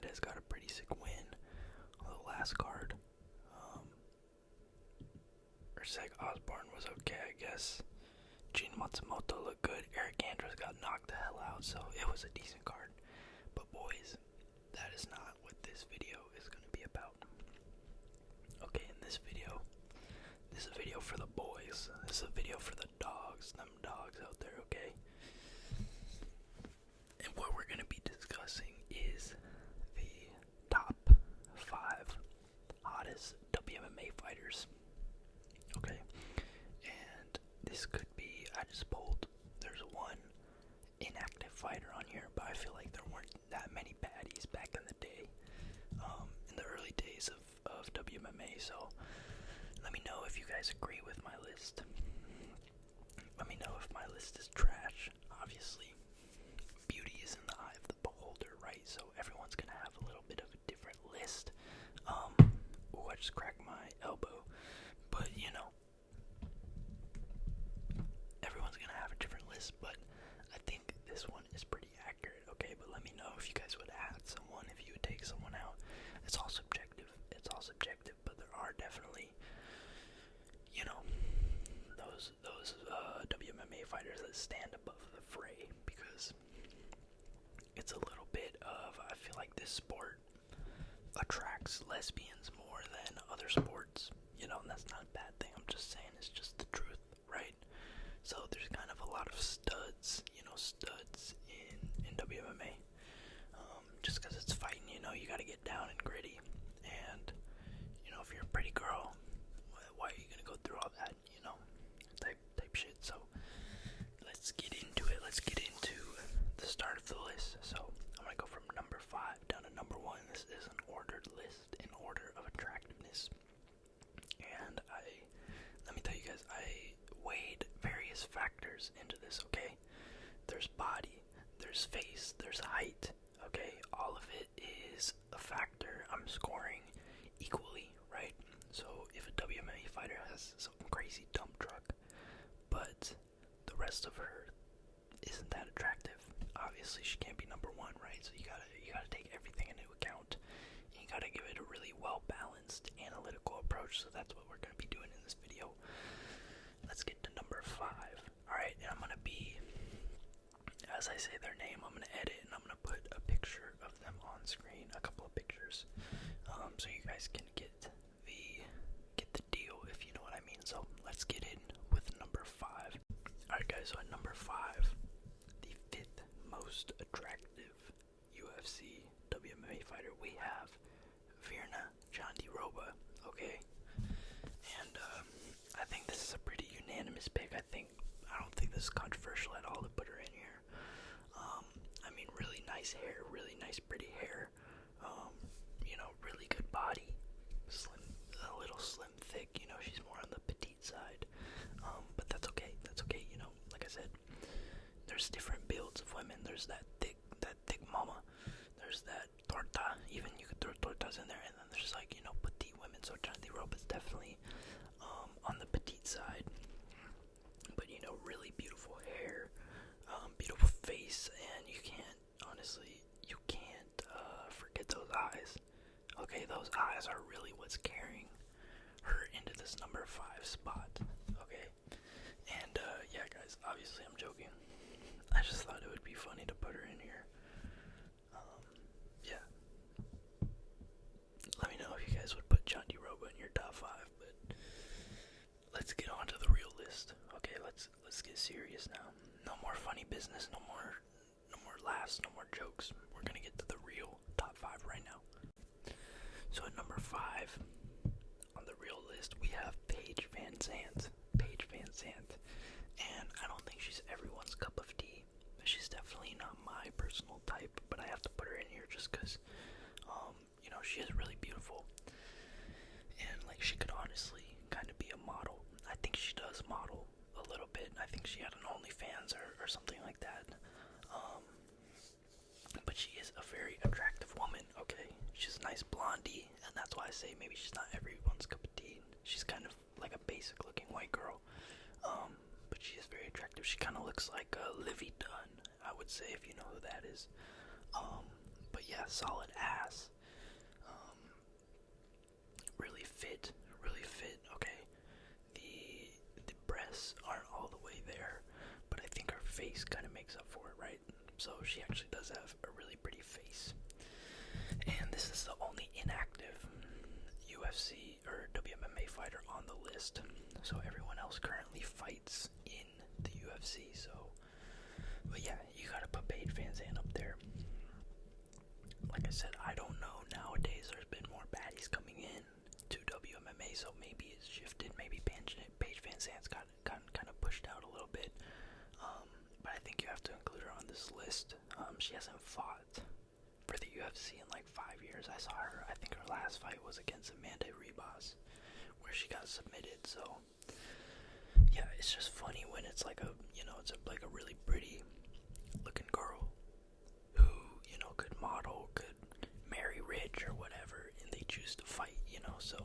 Cortez got a pretty sick win on the last card. Urseg Osborne was okay, I guess. Gene Matsumoto looked good. Eric Andrews got knocked the hell out, so it was a decent card. But boys, that is not what this video is going to be about. Okay, in this is a video for the boys. This is a video for the dogs, them dogs out there, okay? And what we're going to be discussing is the top 5 hottest WMMA fighters. Okay, and this could be, I just pulled, there's one inactive fighter on here, but I feel like there weren't that many baddies back in the day, in the early days of WMMA, so let me know if you guys agree with my list. Let me know if my list is trash. Obviously, beauty is in the eye of the beholder, right? So everyone's gonna have a little bit of a different list. Ooh, I just cracked my elbow. But, you know, everyone's going to have a different list, but I think this one is pretty accurate, okay? But let me know if you guys would add someone, if you would take someone out. It's all subjective, but there are definitely, you know, those WMMA fighters that stand above the fray, because it's a little bit of, I feel like this sport attracts lesbians more than other sports. You know, and that's not a bad thing. I'm just saying it's just the truth, right? So there's kind of a lot of studs in WMMA. Just because it's fighting, you know, you got to get down and gritty. And, you know, if you're a pretty girl, why are you going to go through all that, you know, type shit. So let's get into it. Let's get into the start of the list. So I'm going to go from number 5 down to number 1. This is an ordered list in order of attractiveness. And let me tell you guys, I weighed various factors into this, okay? There's body, there's face, there's height, okay? All of it is a factor I'm scoring equally, right? So if a WMA fighter has some crazy dump truck, but the rest of her isn't that attractive, obviously she can't be number 1, right? So you gotta take everything into account. You gotta give it a really well-balanced analytical approach, so that's what we're gonna be doing in this video. Let's get to number 5. Alright, and I'm gonna be, as I say their name, I'm gonna edit and I'm gonna put a picture of them on screen, a couple of pictures, so you guys can get the deal, if you know what I mean. So let's get in with number 5. Alright guys, so at number 5, the 5th most attractive UFC WMA fighter, we have Virna Jandiroba, okay? And I think this is a pretty unanimous pick. I don't think this is controversial at all to put her in here. I mean, really nice hair, really nice pretty hair. You know, really good body. Slim, a little slim, thick, you know, she's more on the petite side. But that's okay, you know, like I said, there's different builds of women. There's that thick mama. There's that torta, even you could throw tortas in there, and then there's like, you know, petite women. So Jandiroba's definitely on the petite side, but you know, really beautiful hair, beautiful face, and you can't forget those eyes. Okay, those eyes are really what's carrying her into this number 5 spot. Okay, and yeah guys, obviously I'm joking. I just thought it would be funny to put her in here. Yeah. Let me know if you guys would put Jandiroba in your top 5, but let's get on to the real list. Okay, let's get serious now. No more funny business, no more laughs, no more jokes. We're gonna get to the real top 5 right now. So at number 5 on the real list, we have Paige VanZant. And I don't think she's everyone's cup of tea. She's definitely not my personal type, but I have to put her in here just because, you know, she is really beautiful. And, like, she could honestly kind of be a model. I think she does model a little bit. I think she had an OnlyFans or something like that. But she is a very attractive woman, okay? She's a nice blondie, and that's why I say maybe she's not everyone's cup of tea. She's kind of like a basic-looking white girl. But she is very attractive. She kind of looks like Livy Dunn, I would say, if you know who that is. But yeah, solid ass. Really fit, okay? The breasts aren't all the way there, but I think her face kind of makes up for it, right? So she actually does have a really pretty face. And this is the only inactive UFC or WMMA fighter on the list. So everyone else currently fights in the UFC, so. But yeah, you gotta put Paige VanZant up there. Like I said, I don't know. Nowadays, there's been more baddies coming in to WMMA, so maybe it's shifted. Maybe Paige VanZant's got kind of pushed out a little bit. But I think you have to include her on this list. She hasn't fought for the UFC in like 5 years. I saw her. I think her last fight was against Amanda Ribas, where she got submitted. So yeah, it's just funny when it's like it's like a really pretty looking girl who, could model, could marry rich or whatever, and they choose to fight, so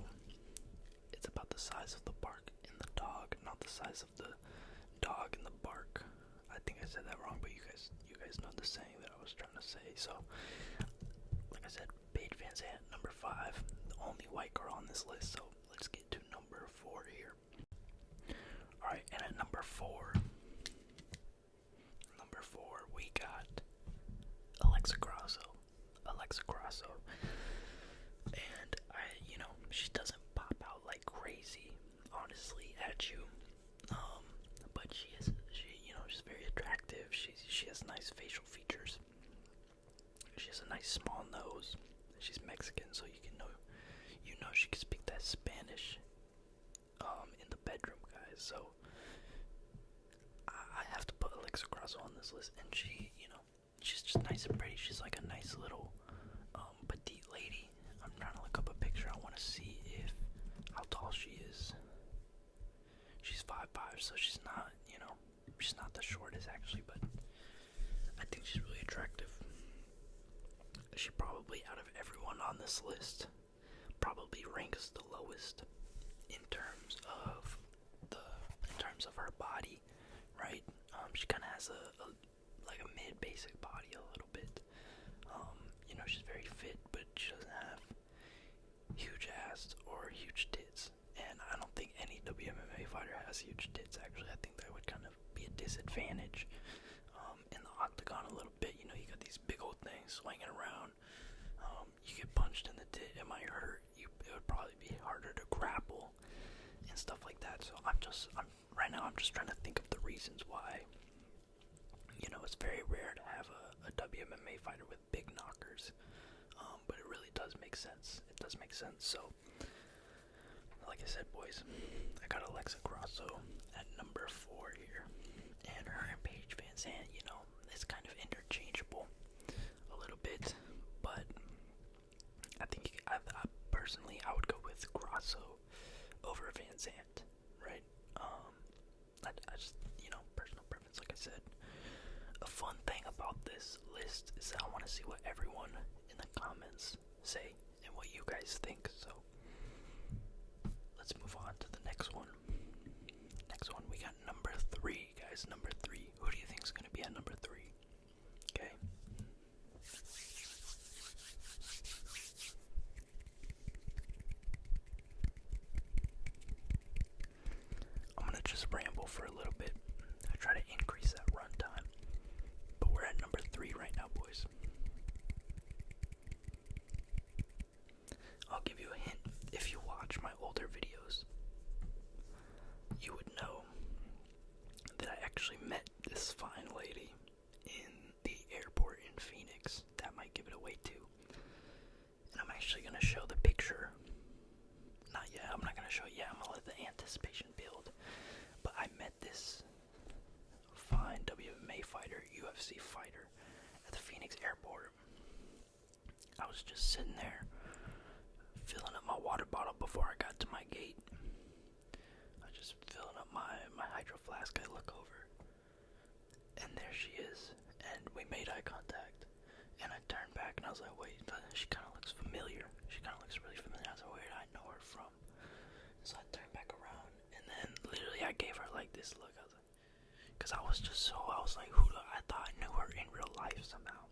it's about the size of the bark in the dog, not the size of the dog in the bark. I think I said that wrong, but you guys know the saying that I was trying to say. So, like I said, Paige VanZant, number 5, the only white girl on this list, so let's get to number 4 here. Alright, and at number 4, we got Alexa Grasso. And she doesn't pop out like crazy, honestly, at you. But she's very attractive. She has nice facial features. She has a nice small nose. She's Mexican, so she can speak that Spanish in the bedroom, guys. So I have to put Alexa Grasso on this list, and she's just nice and pretty. She's like a nice little petite lady. I'm trying to look up a picture. I want to see how tall she is. She's 5'5", so she's not the shortest actually, but I think she's really attractive. She probably, out of everyone on this list, probably ranks the lowest in terms of her body, right? She kind of has a mid-basic body a little bit. She's very fit, but she doesn't have huge ass or huge tits. And I don't think any WMMA fighter has huge tits, actually. I think that would kind of be a disadvantage in the octagon a little bit. You got these big old things swinging around. You get punched in the tit, it might hurt. It would probably be harder to grapple and stuff like that. So right now I'm just trying to think of the reasons why. It's very rare to have a WMMA fighter with big knockers, but it really does make sense. It does make sense. So, like I said, boys, I got Alexa Grasso at number 4 here, and her and Paige VanZant, it's kind of interchangeable a little bit, but I think I personally I would go with Grasso over VanZant, right? I just personal preference, like I said. A fun thing about this list is that I want to see what everyone in the comments say and what you guys think. So let's move on to the next one. Next one, we got number 3, guys. Number 3. Who do you think is going to be at number 3? Okay. I'm going to just ramble for a little bit. I try to increase that run time. But we're at number 3 right now, boys. I'll give you a hint. If you watch my older videos, you would know that I actually met this fine lady in the airport in Phoenix. That might give it away too. And I'm actually going to show the picture. Not yet. I'm not going to show it yet. I'm going to let the anticipation build. But I met this fine WMA fighter, UFC fighter, at the Phoenix airport. I was just sitting there filling up my water bottle before I got to my gate. I was just filling up my hydro flask. I look over, and there she is, and we made eye contact. And I turned back, and I was like, wait, she kind of looks familiar. She kind of looks really familiar. I was like, where did I know her from? So I turned back around, and then literally I gave her like this look. I was like, because I was like, I thought I knew her in real life somehow.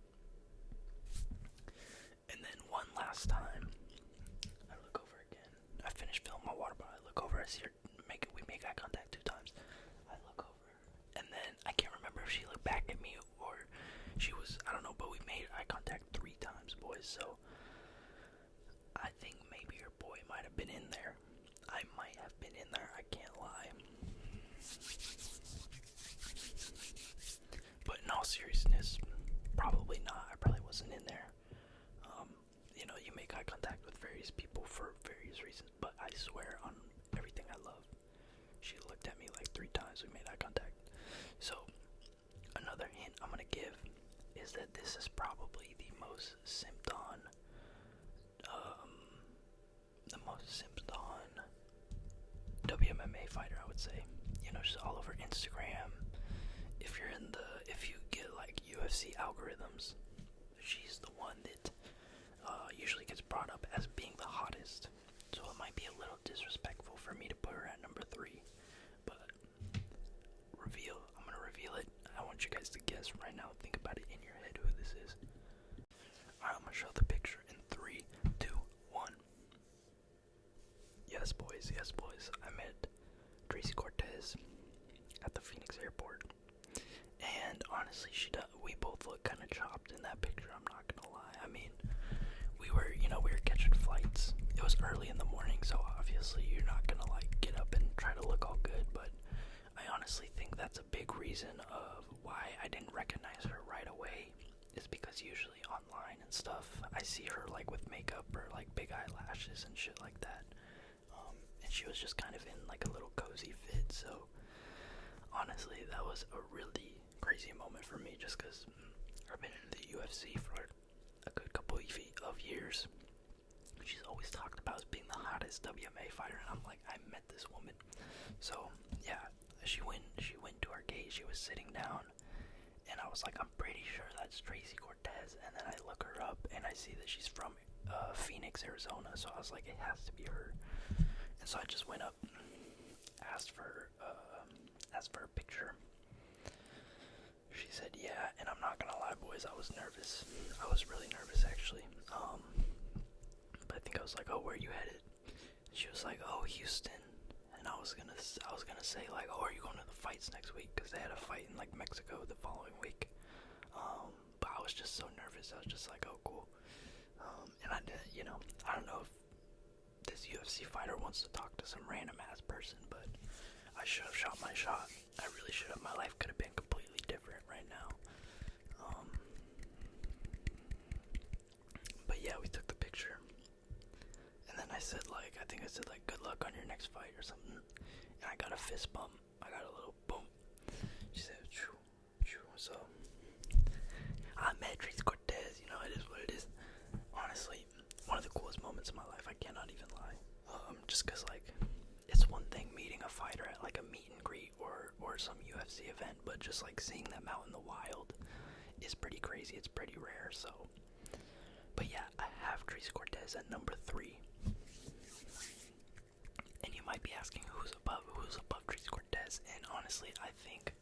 I think maybe your boy might have been in there. I might have been in there, I can't lie. But in all seriousness, probably not. I probably wasn't in there. You make eye contact with various people for various reasons, but I swear on everything I love, she looked at me like 3 times. We made eye contact. So, another hint I'm gonna give is that this is probably the most simped on WMMA fighter, I would say. She's all over Instagram. If you get like UFC algorithms, she's the one that usually gets brought up as being the hottest. So it might be a little disrespectful for me to put her at number 3. But I'm gonna reveal it. I want you guys to guess right now. Think about it in your head who this is. Alright, I'm gonna show the picture in 3, 2, 1. Yes, boys. I met Tracy Cortez at the Phoenix airport. And honestly, we both look kind of chopped in that picture, I'm not gonna lie. I mean, we were catching flights. It was early in the morning, so obviously you're not gonna like get up and try to look all good, but I honestly think that's a big reason of why I didn't recognize her right away, is because usually online and stuff, I see her like with makeup or like big eyelashes and shit like that. And she was just kind of in like a little cozy fit, so honestly, that was a really crazy moment for me, just because I've been in the UFC for a good couple of years. She's always talked about as being the hottest WMA fighter, and I'm like, I met this woman. So yeah, she went to our gate. She was sitting down, and I was like, I'm pretty sure that's Tracy Cortez. And then I look her up, and I see that she's from Phoenix, Arizona. So I was like, it has to be her. And so I just went up, asked for a picture. She said yeah, and I'm not gonna lie, boys, I was nervous. I was really nervous, actually. But I think I was like, oh, where are you headed? And she was like, oh, Houston. And I was gonna say like, oh, are you going to the fights next week? Because they had a fight in like Mexico the following week. But I was just so nervous. I was just like, oh, cool. And I don't know if this UFC fighter wants to talk to some random ass person, but I should have shot my shot. I really should have. My life could have been completely different right now. But yeah, we took the picture. And then I said like, good luck on your next fight or something. And I got a fist bump. I got a little boom. She said, choo, choo. So, I met Tracy Cortez. It is what it is. Honestly, one of the coolest moments of my life. I cannot even lie. Just because like, it's one thing meeting a fighter at like a meet and greet or some UFC event, but just like seeing them out in the wild is pretty crazy. It's pretty rare. So, but yeah, I have Tracy Cortez at number 3. And you might be asking who's above Tracy Cortez, and honestly, I think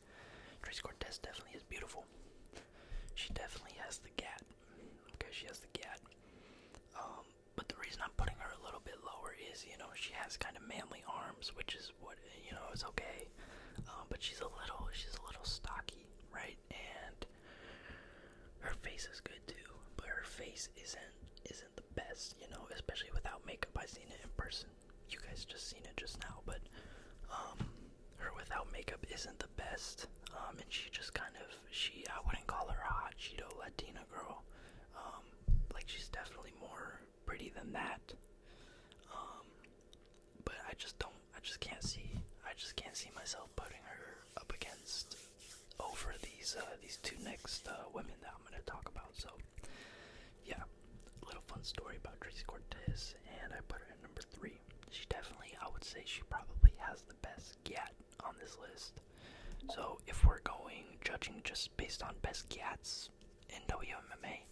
Tracy Cortez definitely is beautiful. She definitely has the gat. Okay, she has the gat. But the reason I'm putting her a little bit lower is, she has kind of manly arms, which is what, is okay. But she's a little stocky, right? And her face is good too, but her face isn't the best, especially without makeup. I seen it in person. You guys just seen it just now, but her without makeup isn't the best. And she just I wouldn't call her a hot Cheeto Latina girl. Like, she's definitely more pretty than that. But I just can't see myself putting her up against over these 2 next women that I'm gonna talk about. So yeah, a little fun story about Tracy Cortez, and I put her at number 3. I would say she probably has the best gat on this list. So if we're judging just based on best gats in WMMA,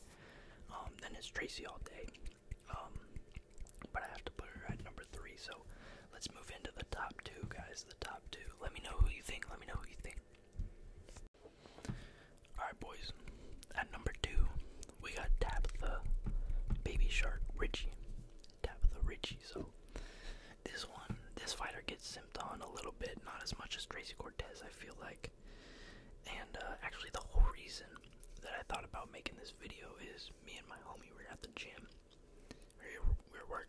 then it's Tracy all day. But I have to put her at number 3, so let's move into the top 2, guys. The top 2. Let me know who you think. Alright, boys. At number 2, we got Tabitha Baby Shark Ricci. Tabitha Ricci. So this fighter gets simped on a little bit, not as much as Tracy Cortez, I feel like. And actually, the whole reason that I thought about making this video is me and my homie were at the gym. We were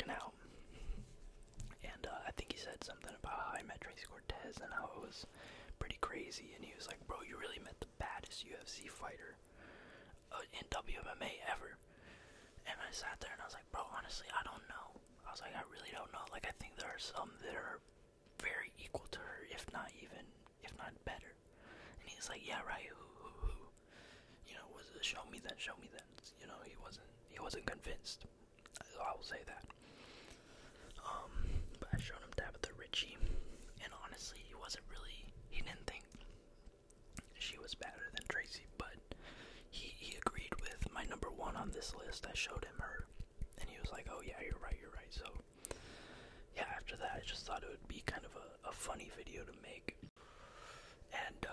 UFC, and he was like, bro, you really met the baddest UFC fighter in WMMA ever. And I sat there and I was like, bro, honestly, I don't know. I was like, I really don't know. Like, I think there are some that are very equal to her, if not better. And he's like, yeah, right, who? You know, was it show me then? You know, he wasn't convinced. I will say that. But I showed him Tabitha Ricci, and honestly, he didn't think she was better than Tracy, but he agreed with my number one on this list. I showed him her, and he was like, oh yeah, you're right. So, yeah, after that, I just thought it would be kind of a funny video to make. And,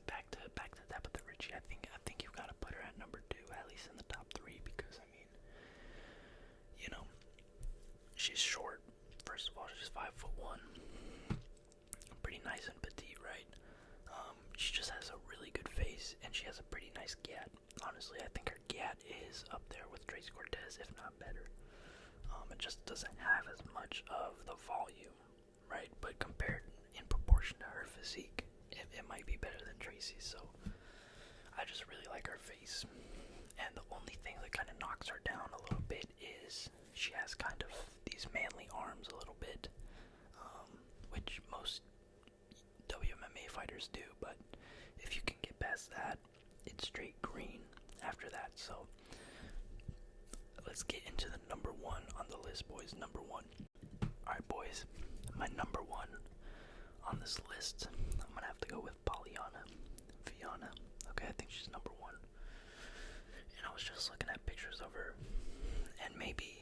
back to Tabitha Ricci, I think you've got to put her at number 2, at least in the top 3, because, I mean, you know, she's short. First of all, she's 5'1", pretty nice and petite, right? She just has a really good face, and she has a pretty nice gat. Honestly, I think her gat is up there with Tracy Cortez, if not better. It just doesn't have as much of the volume, right? But compared in proportion to her physique, it might be better than Tracy's. So I just really like her face. And the only thing that kind of knocks her down a little bit is she has kind of these manly arms a little bit, which most WMMA fighters do, but if you can get past that, it's straight green after that. So let's get into the number 1 on the list, boys. Number 1. Alright, boys, my number 1 on this list, I'm gonna have to go with Poliana. Okay, I think she's number 1. And I was just looking at pictures of her, and maybe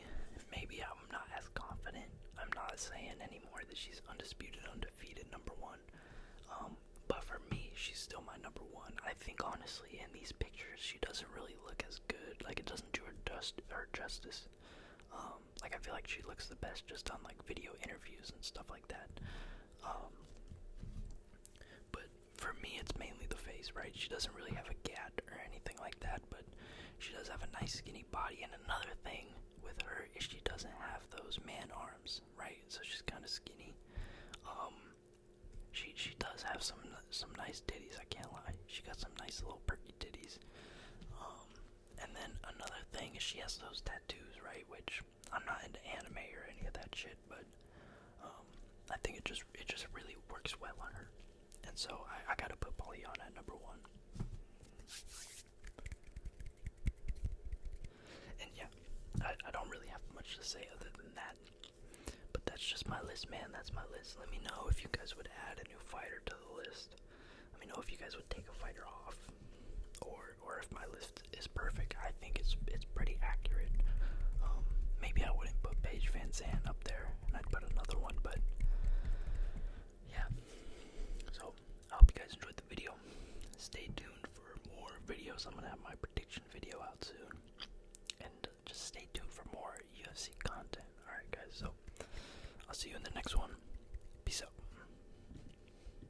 I'm not as confident. I'm not saying anymore that she's undisputed, undefeated number 1. But for me, she's still my number 1. I think honestly, in these pictures, she doesn't really look as good. Like, it doesn't do her justice. Like, I feel like she looks the best just on like video interviews and stuff like that. But for me, it's mainly the face, right? She doesn't really have a gat or anything like that, but she does have a nice skinny body. And another thing with her is she doesn't have those man arms, right? So she's kind of skinny. She does have some nice titties, I can't lie. She got some nice little perky titties. And then another thing is she has those tattoos, right? Which I'm not into anime or any of that shit, but I think it just really works well on her. And so I gotta put Poliana at number 1. And yeah, I don't really have much to say other than that. But that's just my list, man. That's my list. Let me know if you guys would add a new fighter to the list. Let me know if you guys would take a fighter off, or if my list is perfect. I think it's pretty accurate. Maybe I wouldn't put Paige VanZant up there, and I'd put another one, but yeah. So I hope you guys enjoyed the video. Stay tuned for more videos. I'm gonna have my prediction video out soon, and just stay tuned for more UFC content. Alright, guys. So I'll see you in the next one.